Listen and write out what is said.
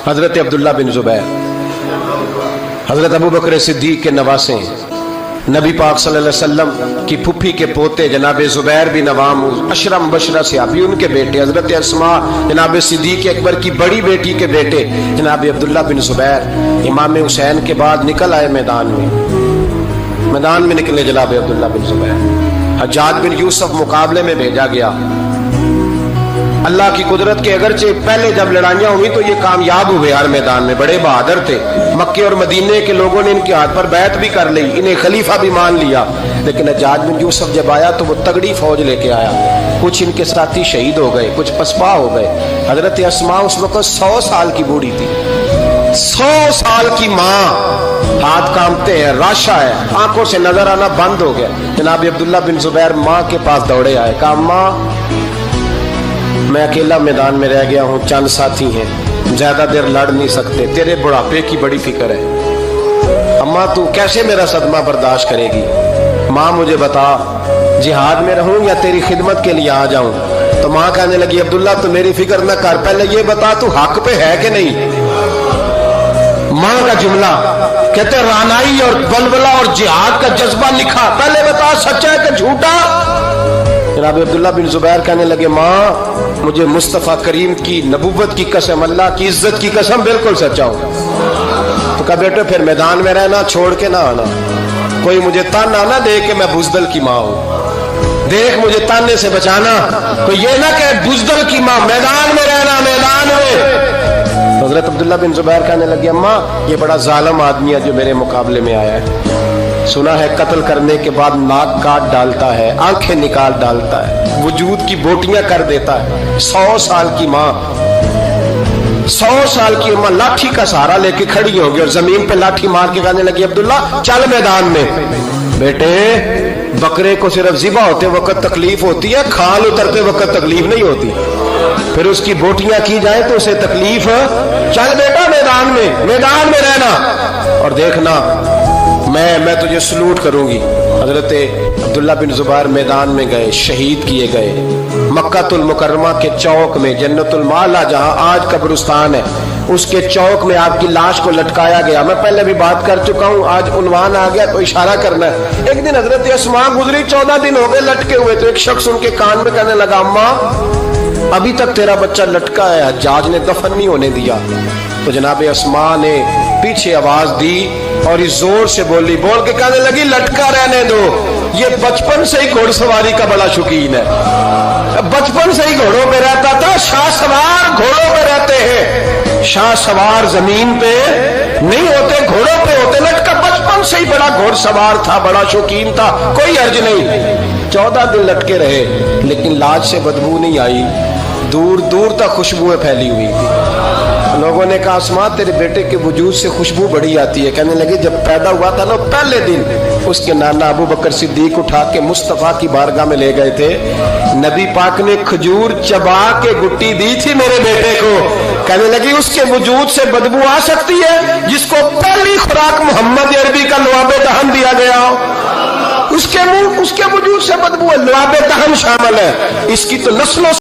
حضرت عبداللہ بن زبیر حضرت ابو بکر صدیق کے نواسے ہیں، نبی پاک صلی اللہ علیہ وسلم کی پھپھی کے پوتے جناب زبیر بن عوام اشرم مبشرہ صحابی، ان کے بیٹے حضرت اسماء جناب صدیق اکبر کی بڑی بیٹی کے بیٹے جناب عبداللہ بن زبیر امام حسین کے بعد نکل آئے میدان میں نکلے جناب عبداللہ بن زبیر۔ حجاج بن یوسف مقابلے میں بھیجا گیا، اللہ کی قدرت کے اگرچہ پہلے جب لڑائیاں ہوئی تو یہ کامیاب ہوئے، ہر میدان میں بڑے بہادر تھے، مکے اور مدینے کے لوگوں نے ان کے ہاتھ پر بیعت بھی کر لی، انہیں خلیفہ بھی مان لیا، لیکن حجاج بن یوسف جب آیا تو وہ تگڑی فوج لے کے آیا، کچھ ان کے ساتھی شہید ہو گئے، کچھ پسپا ہو گئے۔ حضرت اسماء اس وقت 100 سال کی بوڑھی تھی، 100 سال کی ماں، ہاتھ کامتے ہیں، راشا ہے، آنکھوں سے نظر آنا بند ہو گیا۔ جناب عبداللہ بن زبیر ماں کے پاس دوڑے آئے، کہا ماں میں اکیلا میدان میں رہ گیا ہوں، چند ساتھی ہیں، زیادہ دیر لڑ نہیں سکتے، تیرے بڑھاپے کی بڑی فکر ہے، اماں تو کیسے میرا صدمہ برداشت کرے گی؟ ماں مجھے بتا جہاد میں رہوں یا تیری خدمت کے لیے آ جاؤں؟ تو ماں کہنے لگی عبداللہ تو میری فکر نہ کر، پہلے یہ بتا تو حق پہ ہے کہ نہیں؟ ماں کا جملہ کہتے رانائی اور بلبلہ اور جہاد کا جذبہ لکھا، پہلے بتا سچا ہے کہ جھوٹا؟ جناب عبداللہ بن زبیر کہنے لگے ماں مجھے مصطفیٰ کریم کی نبوت کی قسم، اللہ کی عزت کی قسم، بالکل سچا ہوں۔ تو کہا بیٹے پھر میدان میں رہنا، چھوڑ کے نہ آنا، کوئی مجھے تانا نہ دے کہ میں بزدل کی ماں ہوں، دیکھ مجھے تانے سے بچانا، تو یہ نہ کہ بزدل کی ماں، میدان میں رہنا، میدان میں۔ حضرت عبداللہ بن زبیر کہنے لگے اماں یہ بڑا ظالم آدمی ہے جو میرے مقابلے میں آیا ہے، سنا ہے قتل کرنے کے بعد ناک کاٹ ڈالتا ہے، آنکھیں نکال ڈالتا ہے، وجود کی بوٹیاں کر دیتا ہے۔ 100 سال کی ماں، 100 سال کی ماں لاٹھی کا سہارا لے کے کھڑی ہوگی اور زمین پہ لاٹھی مار کے کہنے لگی عبداللہ چل میدان میں۔ بیٹے بکرے کو صرف ذبح ہوتے وقت تکلیف ہوتی ہے، کھال اترتے وقت تکلیف نہیں ہوتی، پھر اس کی بوٹیاں کی جائیں تو اسے تکلیف۔ چل بیٹا میدان میں رہنا اور دیکھنا میں تجھے سلوٹ کروں گی۔ حضرت عبداللہ بن زبیر میدان میں گئے، شہید کیے گئے، مکہ المکرمہ کے چوک میں، جنت المعلا جہاں آج قبرستان ہے، اس کے چوک میں آپ کی لاش کو لٹکایا گیا۔ میں پہلے بھی بات کر چکا ہوں، آج عنوان آ گیا تو اشارہ کرنا ہے۔ ایک دن حضرت اسماء گزری، 14 دن ہو گئے لٹکے ہوئے، تو ایک شخص ان کے کان میں کہنے لگا اماں ابھی تک تیرا بچہ لٹکا ہے، حجاج نے دفن نہیں ہونے دیا۔ تو جناب اسماء نے پیچھے آواز دی اور اس زور سے بول کے کہنے لگی لٹکا رہنے دو، یہ بچپن سے ہی گھوڑ سواری کا بڑا شوقین ہے، بچپن سے ہی گھوڑوں پہ رہتا تھا، شاہ سوار گھوڑوں پہ رہتے ہیں، شاہ سوار زمین پہ نہیں ہوتے، گھوڑوں پہ ہوتے، لٹکا بچپن سے ہی بڑا گھوڑ سوار تھا، بڑا شوقین تھا، کوئی حرج نہیں۔ 14 دن لٹکے رہے لیکن لاش سے بدبو نہیں آئی، دور دور تک خوشبوئیں پھیلی ہوئی تھی۔ لوگوں نے کہا اسماء تیرے بیٹے کے وجود سے خوشبو بڑی آتی ہے، کہنے لگے جب پیدا ہوا تھا نا پہلے دن اس کے نانا ابو بکر صدیق اٹھا کے مصطفیٰ کی بارگاہ میں لے گئے تھے، نبی پاک نے کھجور چبا کے گٹی دی تھی میرے بیٹے کو، کہنے لگی اس کے وجود سے بدبو آ سکتی ہے جس کو پہلی خوراک محمد عربی کا لعاب دہن دیا گیا، اس کے وجود سے بدبو ہے، لعاب دہن شامل ہے، اس کی تو نسلوں